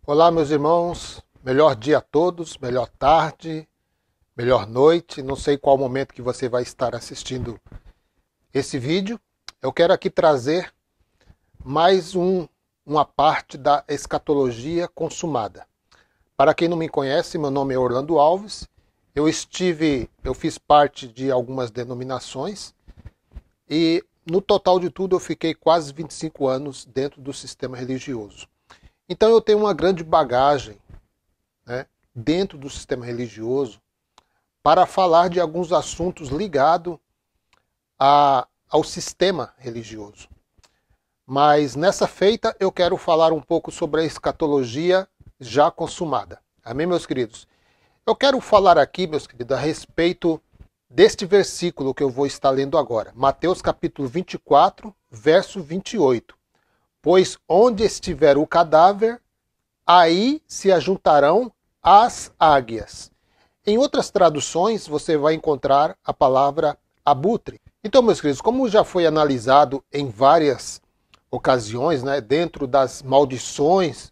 Olá, meus irmãos. Melhor dia a todos, melhor tarde, melhor noite. Não sei qual momento que você vai estar assistindo esse vídeo. Eu quero aqui trazer mais uma parte da escatologia consumada. Para quem não me conhece, meu nome é Orlando Alves. Eu fiz parte de algumas denominações e no total de tudo eu fiquei quase 25 anos dentro do sistema religioso. Então eu tenho uma grande bagagem, né, dentro do sistema religioso para falar de alguns assuntos ligados ao sistema religioso. Mas nessa feita eu quero falar um pouco sobre a escatologia já consumada. Amém, meus queridos? Eu quero falar aqui, meus queridos, a respeito deste versículo que eu vou estar lendo agora. Mateus capítulo 24, verso 28. Pois onde estiver o cadáver, aí se ajuntarão as águias. Em outras traduções, você vai encontrar a palavra abutre. Então, meus queridos, como já foi analisado em várias ocasiões, né, dentro das maldições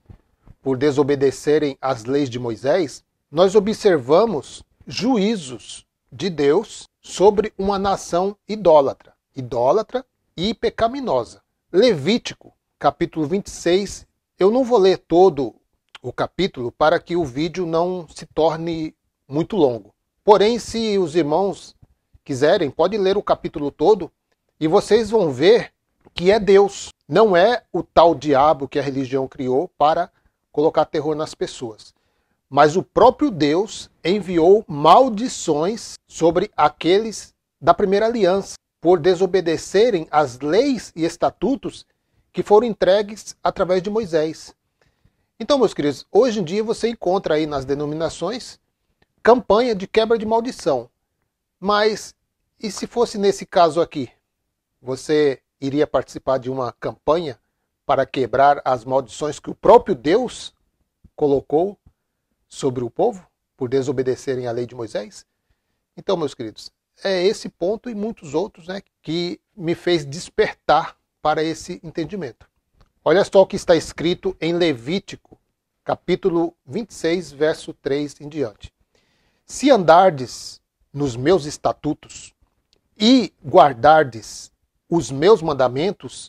por desobedecerem às leis de Moisés, nós observamos juízos de Deus sobre uma nação idólatra e pecaminosa. Levítico, capítulo 26, eu não vou ler todo o capítulo para que o vídeo não se torne muito longo. Porém, se os irmãos quiserem, pode ler o capítulo todo e vocês vão ver que é Deus, não é o tal diabo que a religião criou para colocar terror nas pessoas. Mas o próprio Deus enviou maldições sobre aqueles da primeira aliança por desobedecerem às leis e estatutos que foram entregues através de Moisés. Então, meus queridos, hoje em dia você encontra aí nas denominações campanha de quebra de maldição. Mas e se fosse nesse caso aqui? Você iria participar de uma campanha para quebrar as maldições que o próprio Deus colocou sobre o povo por desobedecerem à lei de Moisés? Então, meus queridos, é esse ponto e muitos outros, né, que me fez despertar para esse entendimento. Olha só o que está escrito em Levítico, capítulo 26, verso 3 em diante. Se andardes nos meus estatutos e guardardes os meus mandamentos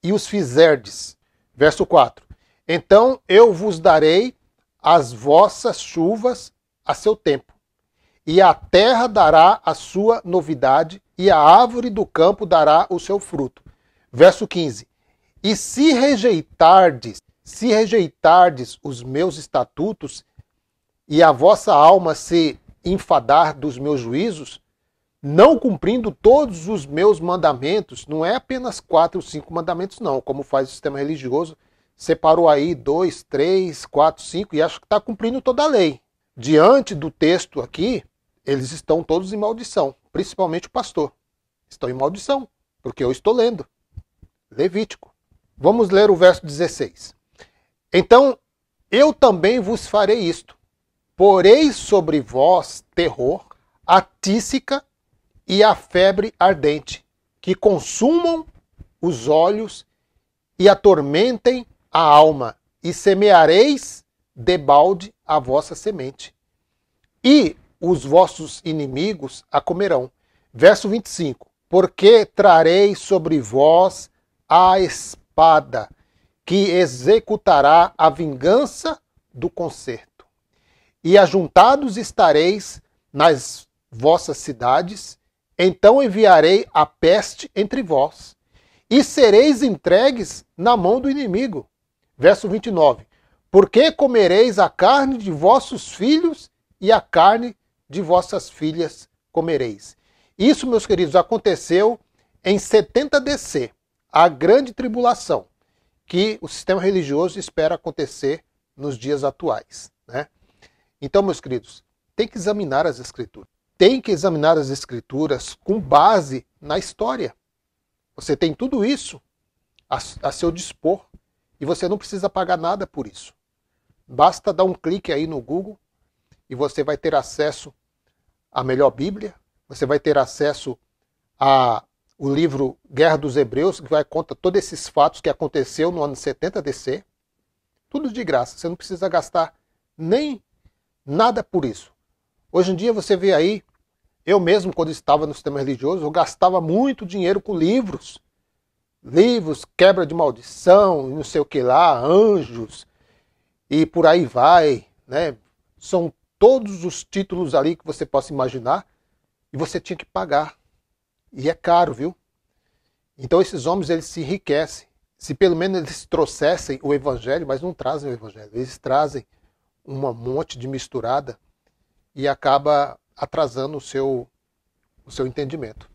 e os fizerdes. Verso 4. Então eu vos darei as vossas chuvas a seu tempo, e a terra dará a sua novidade, e a árvore do campo dará o seu fruto. Verso 15. E se rejeitardes os meus estatutos, e a vossa alma se enfadar dos meus juízos, não cumprindo todos os meus mandamentos, não é apenas 4 ou 5 mandamentos não, como faz o sistema religioso, separou aí 2, 3, 4, 5 e acha que está cumprindo toda a lei. Diante do texto aqui, eles estão todos em maldição, principalmente o pastor. Estão em maldição, porque eu estou lendo. Levítico. Vamos ler o verso 16. Então, eu também vos farei isto. Porei sobre vós terror, a tísica e a febre ardente, que consumam os olhos e atormentem a alma, e semeareis debalde a vossa semente. E os vossos inimigos a comerão. Verso 25. Porque trarei sobre vós a espada, que executará a vingança do concerto. E ajuntados estareis nas vossas cidades, então enviarei a peste entre vós, e sereis entregues na mão do inimigo. Verso 29. Porque comereis a carne de vossos filhos, e a carne de vossas filhas comereis. Isso, meus queridos, aconteceu em 70 DC, a grande tribulação, que o sistema religioso espera acontecer nos dias atuais, né? Então, meus queridos, tem que examinar as Escrituras. Tem que examinar as Escrituras com base na história. Você tem tudo isso a seu dispor e você não precisa pagar nada por isso. Basta dar um clique aí no Google e você vai ter acesso à melhor Bíblia, você vai ter acesso ao livro Guerra dos Hebreus, que vai contar todos esses fatos que aconteceu no ano 70 DC. Tudo de graça, você não precisa gastar nem nada por isso. Hoje em dia você vê aí, eu mesmo quando estava no sistema religioso, eu gastava muito dinheiro com livros. Livros, quebra de maldição, não sei o que lá, anjos, e por aí vai, né? São todos os títulos ali que você possa imaginar, e você tinha que pagar. E é caro, viu? Então esses homens, eles se enriquecem. Se pelo menos eles trouxessem o evangelho, mas não trazem o evangelho. Eles trazem um monte de misturada e acaba atrasando o seu entendimento.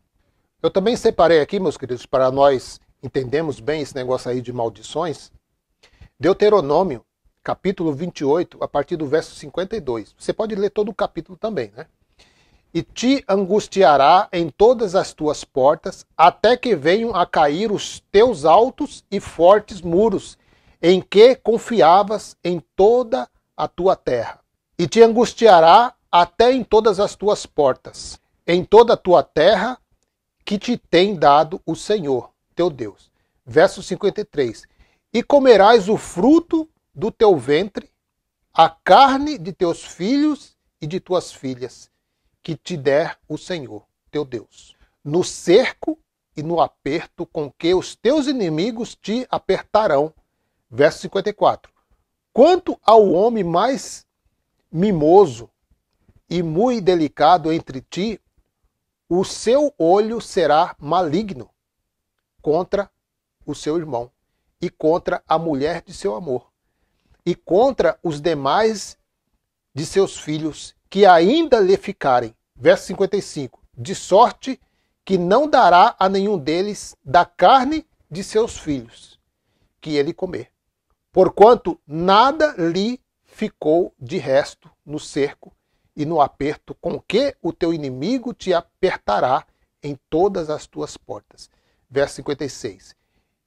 Eu também separei aqui, meus queridos, para nós entendermos bem esse negócio aí de maldições, Deuteronômio, capítulo 28, a partir do verso 52. Você pode ler todo o capítulo também, né? E te angustiará em todas as tuas portas, até que venham a cair os teus altos e fortes muros, em que confiavas em toda a tua terra. E te angustiará até em todas as tuas portas, em toda a tua terra, que te tem dado o Senhor, teu Deus. Verso 53. E comerás o fruto do teu ventre, a carne de teus filhos e de tuas filhas, que te der o Senhor, teu Deus, no cerco e no aperto com que os teus inimigos te apertarão. Verso 54. Quanto ao homem mais mimoso e muito delicado entre ti, o seu olho será maligno contra o seu irmão, e contra a mulher de seu amor, e contra os demais de seus filhos, que ainda lhe ficarem. Verso 55. De sorte que não dará a nenhum deles da carne de seus filhos, que ele comer. Porquanto nada lhe ficou de resto no cerco e no aperto com que o teu inimigo te apertará em todas as tuas portas. Verso 56.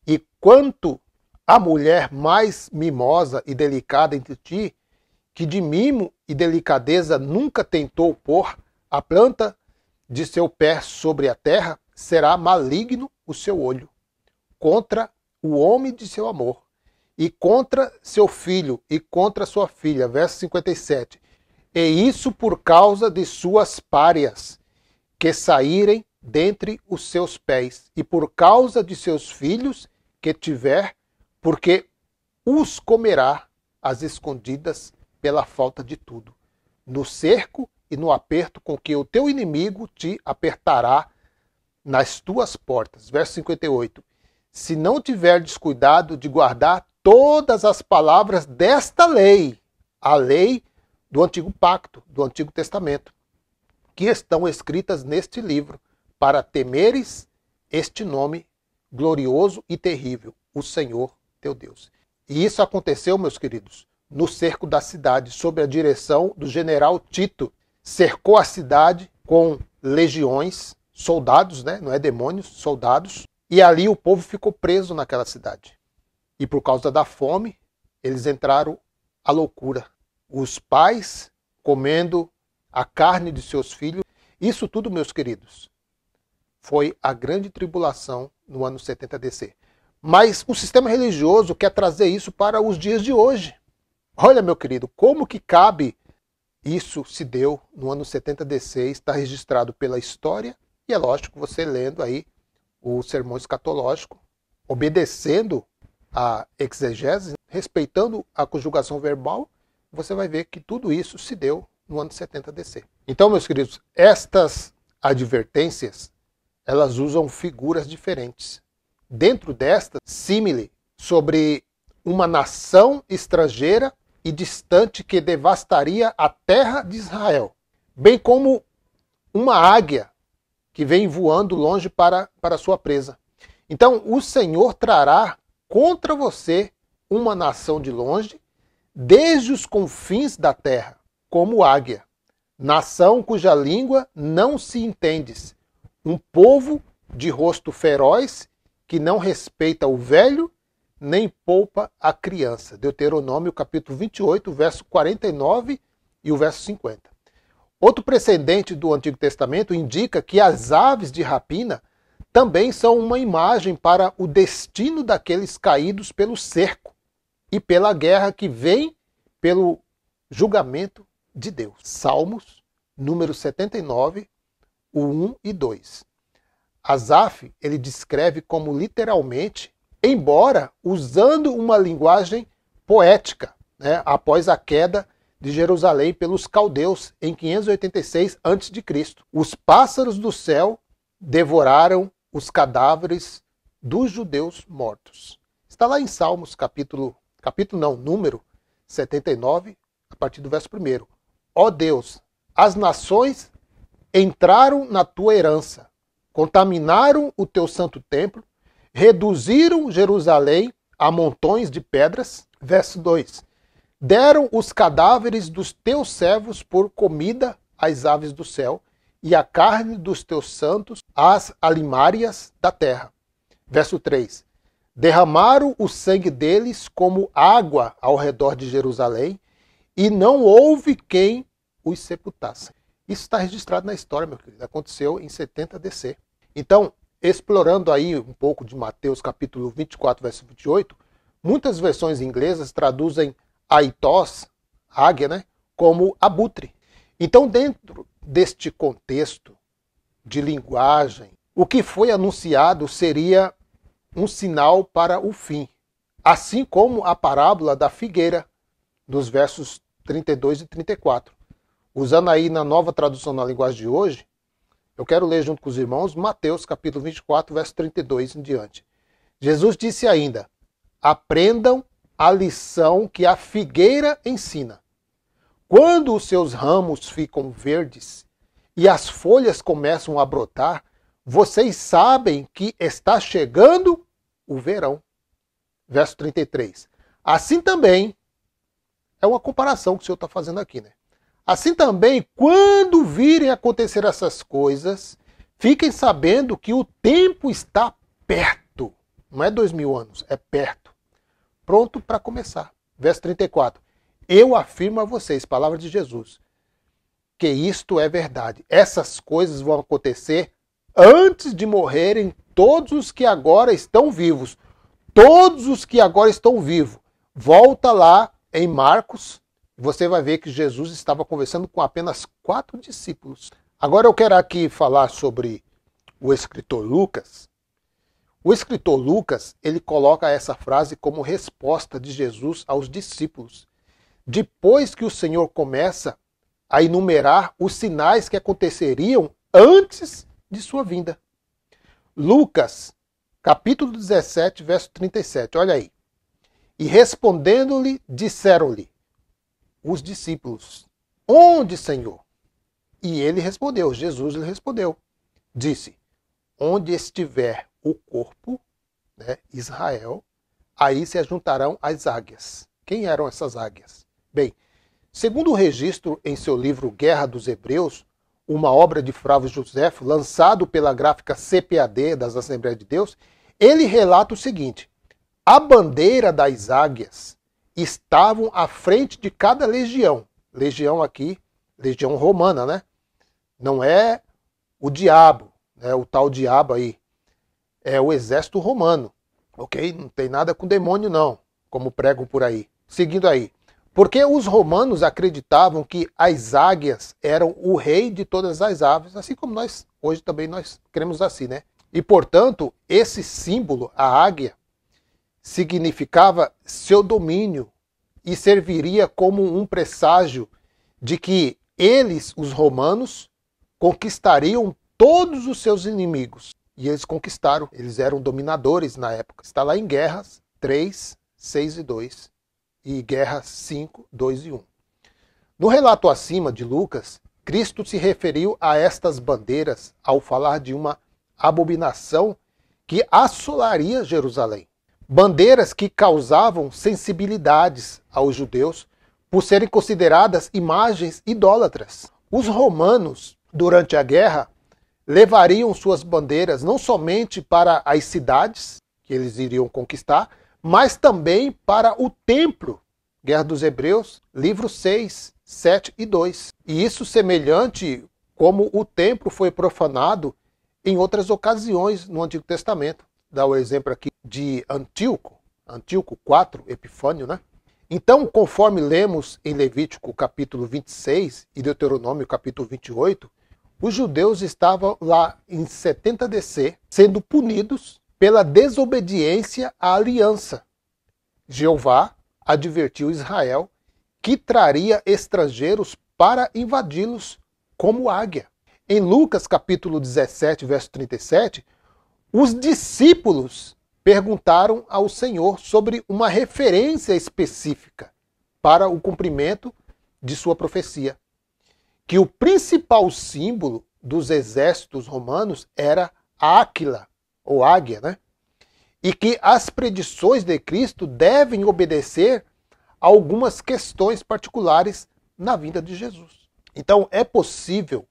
E quanto à mulher mais mimosa e delicada entre ti, que de mimo e delicadeza nunca tentou pôr a planta de seu pé sobre a terra, será maligno o seu olho contra o homem de seu amor, e contra seu filho e contra sua filha. Verso 57. E isso por causa de suas párias, que saírem dentre os seus pés, e por causa de seus filhos que tiver, porque os comerá às escondidas pela falta de tudo, no cerco e no aperto com que o teu inimigo te apertará nas tuas portas. Verso 58. Se não tiverdes cuidado de guardar todas as palavras desta lei, a lei do Antigo Pacto, do Antigo Testamento, que estão escritas neste livro, para temeres este nome glorioso e terrível, o Senhor teu Deus. E isso aconteceu, meus queridos, no cerco da cidade, sob a direção do general Tito. Cercou a cidade com legiões, soldados, né? Não é demônios, soldados. E ali o povo ficou preso naquela cidade. E por causa da fome, eles entraram à loucura. Os pais comendo a carne de seus filhos. Isso tudo, meus queridos, foi a grande tribulação no ano 70 DC. Mas o sistema religioso quer trazer isso para os dias de hoje. Olha, meu querido, como que cabe? Isso se deu no ano 70 DC, está registrado pela história, e é lógico, você lendo aí o sermão escatológico, obedecendo a exegese, respeitando a conjugação verbal, você vai ver que tudo isso se deu no ano 70 DC. Então, meus queridos, estas advertências, elas usam figuras diferentes. Dentro destas, símile sobre uma nação estrangeira e distante que devastaria a terra de Israel, bem como uma águia que vem voando longe para sua presa. Então, o Senhor trará contra você uma nação de longe, desde os confins da terra, como águia, nação cuja língua não se entendes, um povo de rosto feroz que não respeita o velho, nem poupa a criança. Deuteronômio capítulo 28, verso 49 e o verso 50. Outro precedente do Antigo Testamento indica que as aves de rapina também são uma imagem para o destino daqueles caídos pelo cerco. e pela guerra que vem pelo julgamento de Deus. Salmos, número 79, o 1 e 2. Asaf, ele descreve como literalmente, embora usando uma linguagem poética, né, após a queda de Jerusalém pelos caldeus em 586 a.C. Os pássaros do céu devoraram os cadáveres dos judeus mortos. Está lá em Salmos, número 79, a partir do verso 1. Ó Deus, as nações entraram na tua herança, contaminaram o teu santo templo, reduziram Jerusalém a montões de pedras. Verso 2. Deram os cadáveres dos teus servos por comida às aves do céu, e a carne dos teus santos às alimárias da terra. Verso 3. Derramaram o sangue deles como água ao redor de Jerusalém, e não houve quem os sepultasse. Isso está registrado na história, meu querido. Aconteceu em 70 DC. Então, explorando aí um pouco de Mateus capítulo 24, verso 28, muitas versões inglesas traduzem aitós, águia, né, como abutre. Então, dentro deste contexto de linguagem, o que foi anunciado seria um sinal para o fim, assim como a parábola da figueira, dos versos 32 e 34. Usando aí na nova tradução na linguagem de hoje, eu quero ler junto com os irmãos Mateus capítulo 24, verso 32 em diante. Jesus disse ainda: aprendam a lição que a figueira ensina. Quando os seus ramos ficam verdes e as folhas começam a brotar, vocês sabem que está chegando o verão. Verso 33. Assim também, é uma comparação que o Senhor está fazendo aqui, né? Assim também, quando virem acontecer essas coisas, fiquem sabendo que o tempo está perto. Não é 2000 anos, é perto. Pronto para começar. Verso 34. Eu afirmo a vocês, palavra de Jesus, que isto é verdade. Essas coisas vão acontecer antes de morrerem todos os que agora estão vivos. Todos os que agora estão vivos. Volta lá em Marcos, você vai ver que Jesus estava conversando com apenas 4 discípulos. Agora eu quero aqui falar sobre o escritor Lucas. O escritor Lucas, ele coloca essa frase como resposta de Jesus aos discípulos. Depois que o Senhor começa a enumerar os sinais que aconteceriam antes de sua vinda. Lucas, capítulo 17, verso 37, olha aí. E respondendo-lhe, disseram-lhe os discípulos: onde, Senhor? E ele respondeu, Jesus lhe respondeu, disse: onde estiver o corpo, né, Israel, aí se ajuntarão as águias. Quem eram essas águias? Bem, segundo o registro em seu livro Guerra dos Hebreus, uma obra de Flávio Josefo, lançado pela gráfica CPAD das Assembleias de Deus, ele relata o seguinte: a bandeira das águias estavam à frente de cada legião. Legião aqui, legião romana, né? Não é o diabo, né? O tal diabo aí. É o exército romano, ok? Não tem nada com demônio não, como pregam por aí. Seguindo aí. Porque os romanos acreditavam que as águias eram o rei de todas as aves, assim como nós, hoje também nós cremos assim, né? E, portanto, esse símbolo, a águia, significava seu domínio e serviria como um presságio de que eles, os romanos, conquistariam todos os seus inimigos. E eles conquistaram, eles eram dominadores na época. Está lá em Guerras 3, 6 e 2 e Guerras 5, 2 e 1. No relato acima de Lucas, Cristo se referiu a estas bandeiras ao falar de uma abominação que assolaria Jerusalém. Bandeiras que causavam sensibilidades aos judeus por serem consideradas imagens idólatras. Os romanos, durante a guerra, levariam suas bandeiras não somente para as cidades que eles iriam conquistar, mas também para o templo. Guerra dos Hebreus, livro 6, 7 e 2. E isso semelhante como o templo foi profanado em outras ocasiões no Antigo Testamento. Dá o exemplo aqui de Antíoco, Antíoco IV Epifânio, né? Então, conforme lemos em Levítico capítulo 26 e Deuteronômio capítulo 28, os judeus estavam lá em 70 DC, sendo punidos pela desobediência à aliança. Jeová advertiu Israel que traria estrangeiros para invadi-los como águia. Em Lucas capítulo 17, verso 37, os discípulos perguntaram ao Senhor sobre uma referência específica para o cumprimento de sua profecia, que o principal símbolo dos exércitos romanos era a Áquila, ou águia, né? E que as predições de Cristo devem obedecer a algumas questões particulares na vinda de Jesus. Então, é possível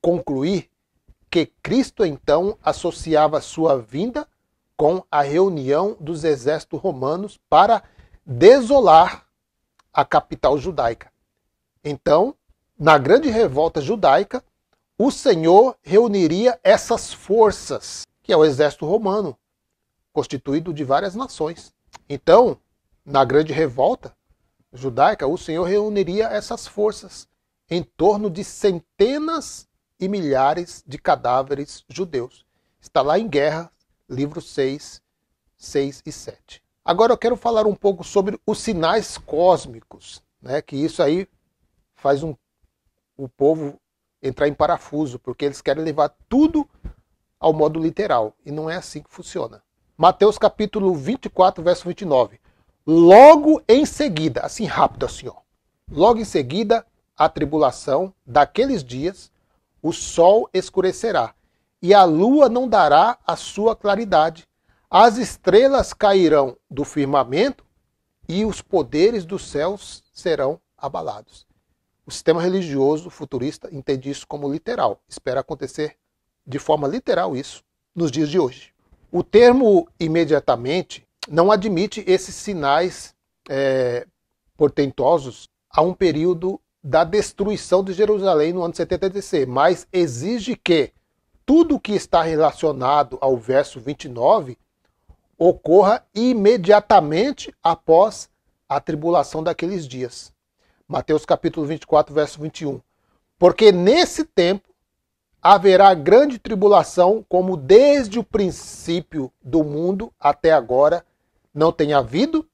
concluir que Cristo, então, associava sua vinda com a reunião dos exércitos romanos para desolar a capital judaica. Então, na grande revolta judaica, o Senhor reuniria essas forças, que é o exército romano, constituído de várias nações. Então, na grande revolta judaica, o Senhor reuniria essas forças em torno de centenas e milhares de cadáveres judeus. Está lá em Guerra, livro 6 e 7. Agora eu quero falar um pouco sobre os sinais cósmicos, né? Que isso aí faz o povo entrar em parafuso, porque eles querem levar tudo ao modo literal, e não é assim que funciona. Mateus capítulo 24, verso 29. Logo em seguida, assim rápido assim, ó. Logo em seguida, a tribulação daqueles dias, o sol escurecerá, e a lua não dará a sua claridade. As estrelas cairão do firmamento, e os poderes dos céus serão abalados. O sistema religioso futurista entende isso como literal. Espera acontecer de forma literal isso nos dias de hoje. O termo imediatamente não admite esses sinais portentosos a um período da destruição de Jerusalém no ano 70 DC, mas exige que tudo que está relacionado ao verso 29 ocorra imediatamente após a tribulação daqueles dias. Mateus capítulo 24, verso 21. Porque nesse tempo haverá grande tribulação, como desde o princípio do mundo até agora não tem havido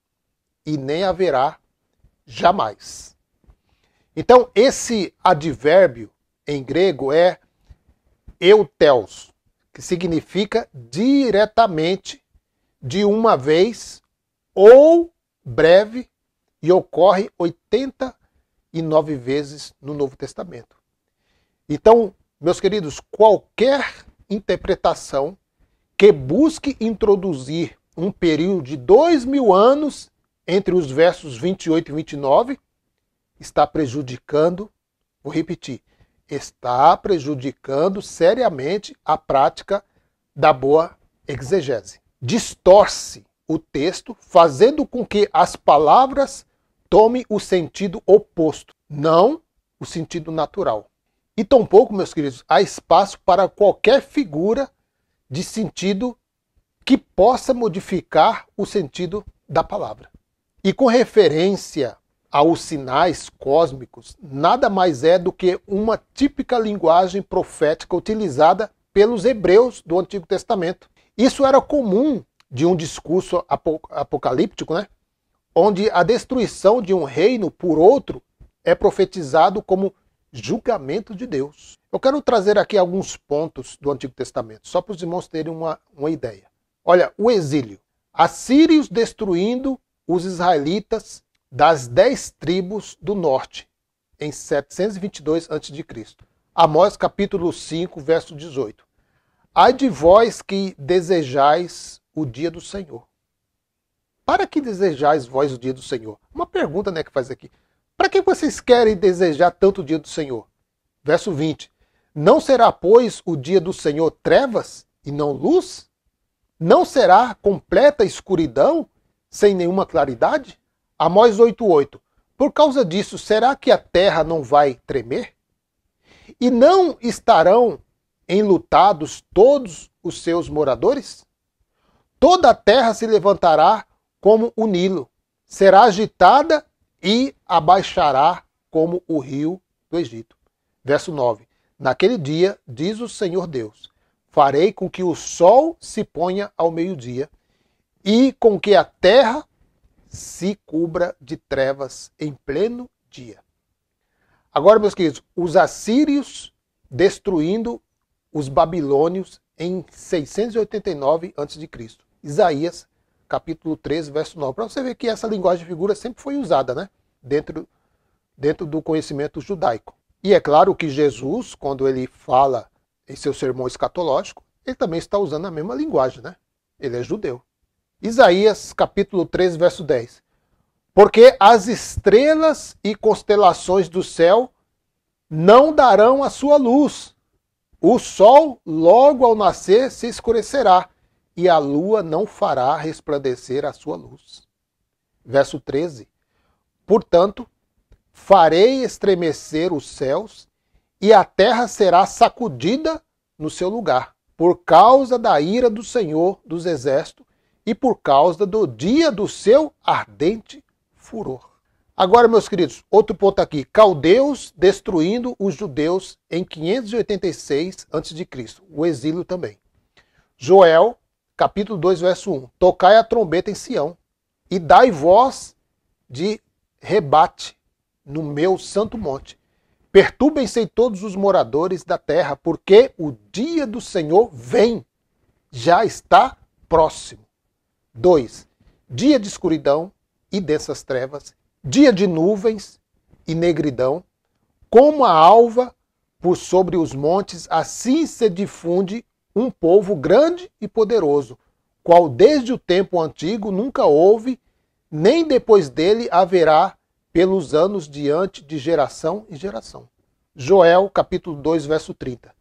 e nem haverá jamais. Então, esse advérbio em grego é eutelos, que significa diretamente, de uma vez ou breve, e ocorre 89 vezes no Novo Testamento. Então, meus queridos, qualquer interpretação que busque introduzir um período de 2000 anos entre os versos 28 e 29 está prejudicando, vou repetir, está prejudicando seriamente a prática da boa exegese. Distorce o texto, fazendo com que as palavras tomem o sentido oposto, não o sentido natural. E tampouco, meus queridos, há espaço para qualquer figura de sentido que possa modificar o sentido da palavra. E com referência aos sinais cósmicos, nada mais é do que uma típica linguagem profética utilizada pelos hebreus do Antigo Testamento. Isso era comum de um discurso apocalíptico, né? Onde a destruição de um reino por outro é profetizado como julgamento de Deus. Eu quero trazer aqui alguns pontos do Antigo Testamento, só para os irmãos terem uma ideia. Olha, o exílio. Assírios destruindo os israelitas das 10 tribos do norte, em 722 a.C. Amós capítulo 5, verso 18. Ai de vós que desejais o dia do Senhor. Para que desejais vós o dia do Senhor? Uma pergunta, né, que faz aqui. Para que vocês querem desejar tanto o dia do Senhor? Verso 20. Não será, pois, o dia do Senhor trevas e não luz? Não será completa escuridão sem nenhuma claridade? Amós 8:8. Por causa disso, será que a terra não vai tremer? E não estarão enlutados todos os seus moradores? Toda a terra se levantará como o Nilo, será agitada e abaixará como o rio do Egito. Verso 9. Naquele dia, diz o Senhor Deus, farei com que o sol se ponha ao meio-dia e com que a terra se cubra de trevas em pleno dia. Agora, meus queridos, os assírios destruindo os babilônios em 689 a.C. Isaías, capítulo 13, verso 9. Para você ver que essa linguagem de figura sempre foi usada, né? Dentro do conhecimento judaico. E é claro que Jesus, quando ele fala em seu sermão escatológico, ele também está usando a mesma linguagem, né? Ele é judeu. Isaías, capítulo 13, verso 10. Porque as estrelas e constelações do céu não darão a sua luz. O sol, logo ao nascer, se escurecerá, e a lua não fará resplandecer a sua luz. Verso 13. Portanto, farei estremecer os céus, e a terra será sacudida no seu lugar, por causa da ira do Senhor dos Exércitos e por causa do dia do seu ardente furor. Agora, meus queridos, outro ponto aqui. Caldeus destruindo os judeus em 586 a.C. O exílio também. Joel, capítulo 2, verso 1. Tocai a trombeta em Sião e dai voz de rebate no meu santo monte. Perturbem-se todos os moradores da terra, porque o dia do Senhor vem, já está próximo. 2. Dia de escuridão e densas trevas, dia de nuvens e negridão, como a alva por sobre os montes, assim se difunde um povo grande e poderoso, qual desde o tempo antigo nunca houve, nem depois dele haverá pelos anos diante de geração em geração. Joel, capítulo 2, verso 30.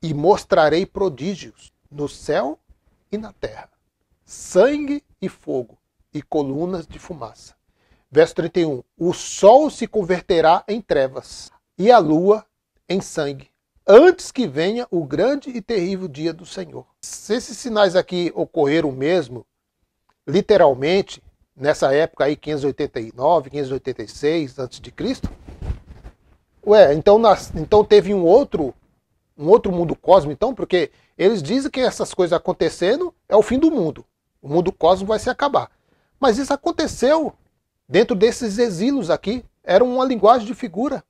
E mostrarei prodígios no céu e na terra, sangue e fogo, e colunas de fumaça. Verso 31. O sol se converterá em trevas, e a lua em sangue, antes que venha o grande e terrível dia do Senhor. Se esses sinais aqui ocorreram mesmo, literalmente, nessa época aí, 589, 586 a.C., então teve um outro mundo cósmico, então, porque eles dizem que essas coisas acontecendo é o fim do mundo. O mundo cósmico vai se acabar. Mas isso aconteceu dentro desses exílios aqui. Era uma linguagem de figura.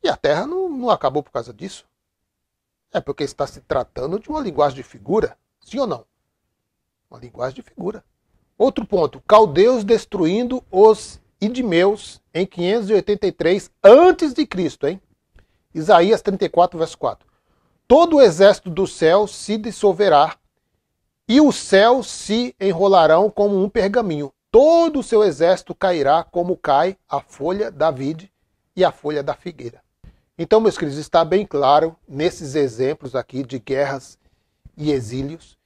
E a Terra não acabou por causa disso. É porque está se tratando de uma linguagem de figura. Sim ou não? Uma linguagem de figura. Outro ponto. Caldeus destruindo os idumeus em 583 a.C., hein? Isaías 34, verso 4. Todo o exército do céu se dissolverá, e os céus se enrolarão como um pergaminho. Todo o seu exército cairá como cai a folha da vide e a folha da figueira. Então, meus queridos, está bem claro nesses exemplos aqui de guerras e exílios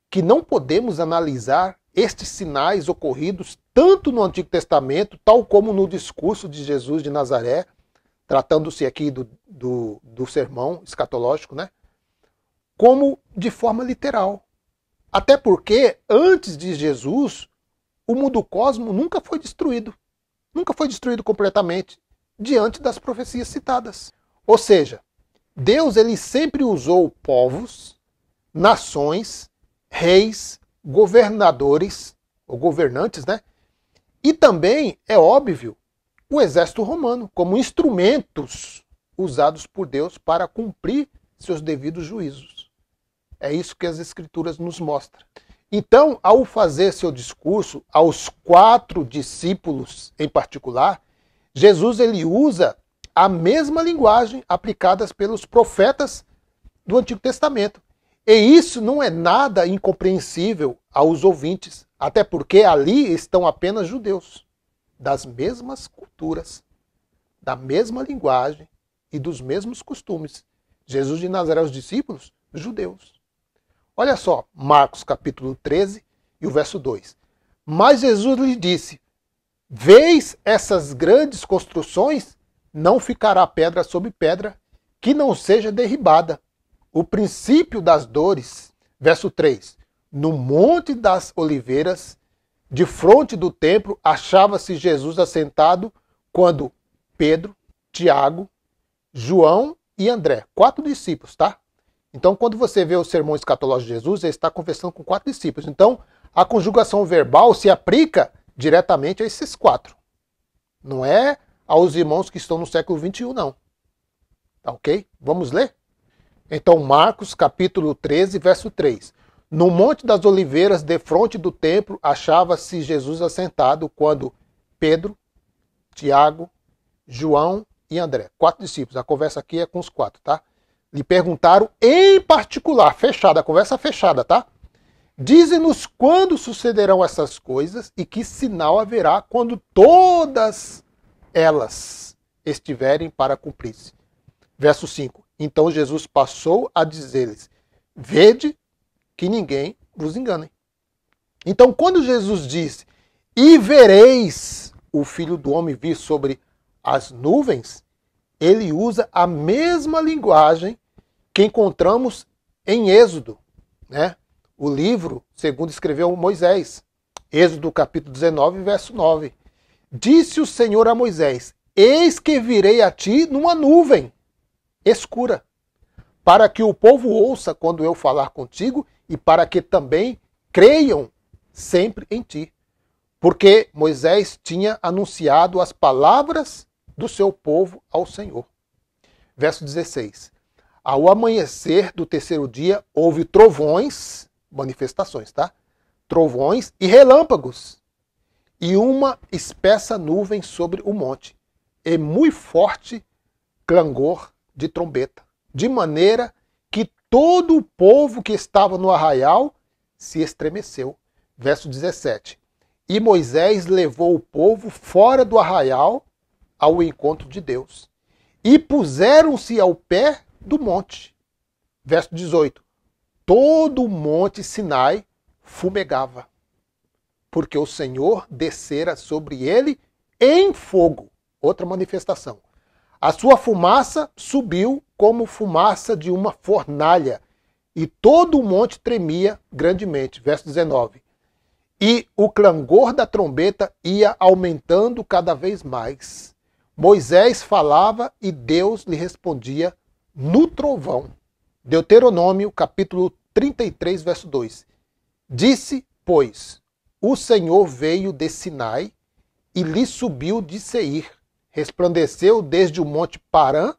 que não podemos analisar estes sinais ocorridos tanto no Antigo Testamento, tal como no discurso de Jesus de Nazaré, tratando-se aqui do sermão escatológico, né? Como de forma literal. Até porque, antes de Jesus, o mundo cósmico nunca foi destruído. Nunca foi destruído completamente, diante das profecias citadas. Ou seja, Deus ele sempre usou povos, nações, reis, governadores, ou governantes, né? E também, é óbvio, o exército romano, como instrumentos usados por Deus para cumprir seus devidos juízos. É isso que as Escrituras nos mostram. Então, ao fazer seu discurso aos 4 discípulos em particular, Jesus ele usa a mesma linguagem aplicada pelos profetas do Antigo Testamento. E isso não é nada incompreensível aos ouvintes, até porque ali estão apenas judeus, das mesmas culturas, da mesma linguagem e dos mesmos costumes. Jesus de Nazaré aos discípulos, judeus. Olha só, Marcos capítulo 13 e o verso 2. Mas Jesus lhe disse, veis essas grandes construções? Não ficará pedra sobre pedra que não seja derribada. O princípio das dores. Verso 3. No Monte das Oliveiras de frente do templo, achava-se Jesus assentado quando Pedro, Tiago, João e André, 4 discípulos, tá? Então, quando você vê o sermão escatológico de Jesus, ele está conversando com 4 discípulos. Então, a conjugação verbal se aplica diretamente a esses 4. Não é aos irmãos que estão no século 21, não. Tá ok? Vamos ler? Então, Marcos, capítulo 13, verso 3. No Monte das Oliveiras, defronte do templo, achava-se Jesus assentado quando Pedro, Tiago, João e André, 4 discípulos. A conversa aqui é com os 4, tá? Lhe perguntaram em particular, fechada, a conversa fechada, tá? Dize-nos quando sucederão essas coisas e que sinal haverá quando todas elas estiverem para cumprir-se. Verso 5. Então Jesus passou a dizer-lhes: vede que ninguém vos engane. Então, quando Jesus disse: e vereis o Filho do Homem vir sobre as nuvens, ele usa a mesma linguagem que encontramos em Êxodo, né? O livro, segundo escreveu Moisés. Êxodo capítulo 19, verso 9. Disse o Senhor a Moisés: eis que virei a ti numa nuvem escura, para que o povo ouça quando eu falar contigo e para que também creiam sempre em ti. Porque Moisés tinha anunciado as palavras do seu povo ao Senhor. Verso 16. Ao amanhecer do terceiro dia, houve trovões, manifestações, tá? Trovões e relâmpagos, e uma espessa nuvem sobre o monte, e muito forte clangor de trombeta, de maneira que todo o povo que estava no arraial se estremeceu. Verso 17. E Moisés levou o povo fora do arraial ao encontro de Deus, e puseram-se ao pé do monte. Verso 18. Todo o monte Sinai fumegava, porque o Senhor descera sobre ele em fogo. Outra manifestação. A sua fumaça subiu como fumaça de uma fornalha, e todo o monte tremia grandemente. Verso 19. E o clangor da trombeta ia aumentando cada vez mais. Moisés falava e Deus lhe respondia no trovão. Deuteronômio, capítulo 33, verso 2. Disse, pois, o Senhor veio de Sinai e lhe subiu de Seir. Resplandeceu desde o monte Parã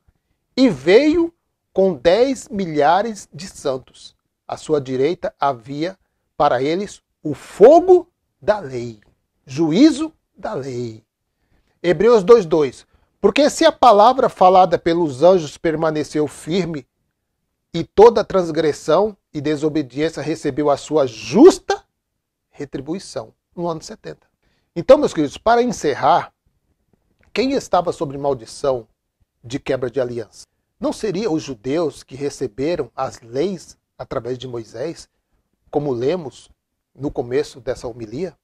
e veio com 10 milhares de santos. À sua direita havia para eles o fogo da lei, juízo da lei. Hebreus 2:2. Porque se a palavra falada pelos anjos permaneceu firme, e toda transgressão e desobediência recebeu a sua justa retribuição no ano 70. Então, meus queridos, para encerrar, quem estava sob maldição de quebra de aliança? Não seriam os judeus que receberam as leis através de Moisés, como lemos no começo dessa homilia?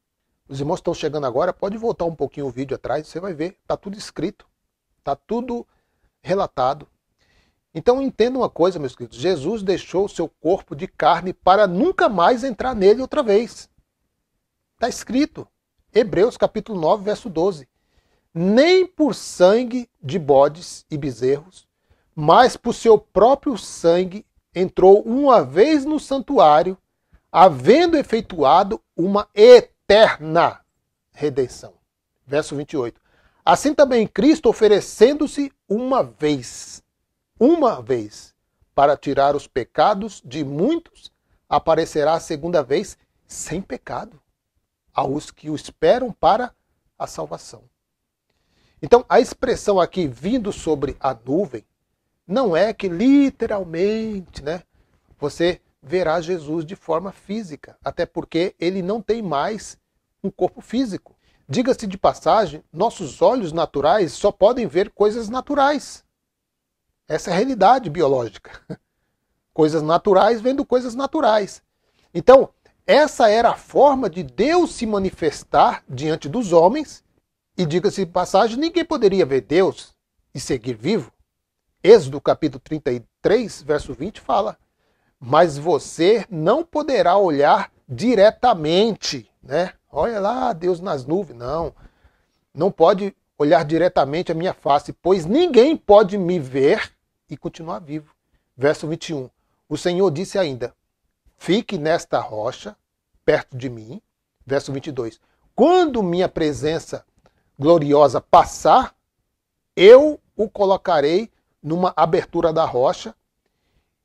Os irmãos estão chegando agora, pode voltar um pouquinho o vídeo atrás, você vai ver, está tudo escrito, está tudo relatado. Então entenda uma coisa, meus queridos, Jesus deixou o seu corpo de carne para nunca mais entrar nele outra vez. Está escrito, Hebreus capítulo 9, verso 12. Nem por sangue de bodes e bezerros, mas por seu próprio sangue entrou uma vez no santuário, havendo efetuado uma eterna redenção. Verso 28. Assim também Cristo, oferecendo-se uma vez, para tirar os pecados de muitos, aparecerá a segunda vez sem pecado, aos que o esperam para a salvação. Então, a expressão aqui, vindo sobre a nuvem, não é que literalmente, você verá Jesus de forma física, até porque ele não tem mais um corpo físico. Diga-se de passagem, nossos olhos naturais só podem ver coisas naturais. Essa é a realidade biológica. Coisas naturais vendo coisas naturais. Então, essa era a forma de Deus se manifestar diante dos homens. E diga-se de passagem, ninguém poderia ver Deus e seguir vivo. Êxodo capítulo 33, verso 20 fala: mas você não poderá olhar diretamente, Olha lá, Deus nas nuvens. Não, não pode olhar diretamente a minha face, pois ninguém pode me ver e continuar vivo. Verso 21. O Senhor disse ainda, fique nesta rocha, perto de mim. Verso 22. Quando minha presença gloriosa passar, eu o colocarei numa abertura da rocha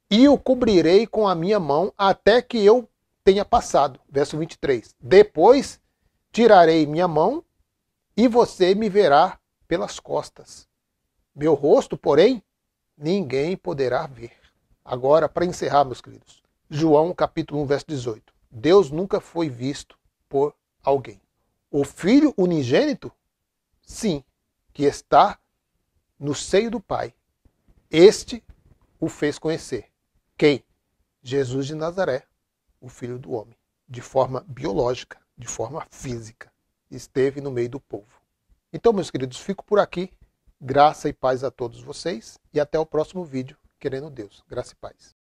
e o cobrirei com a minha mão até que eu tenha passado. Verso 23. Depois tirarei minha mão e você me verá pelas costas. Meu rosto, porém, ninguém poderá ver. Agora, para encerrar, meus queridos, João capítulo 1, verso 18. Deus nunca foi visto por alguém. O Filho unigênito, sim, que está no seio do Pai. Este o fez conhecer. Quem? Jesus de Nazaré, o Filho do Homem. De forma biológica, de forma física. Esteve no meio do povo. Então, meus queridos, fico por aqui. Graça e paz a todos vocês. E até o próximo vídeo, querendo Deus. Graça e paz.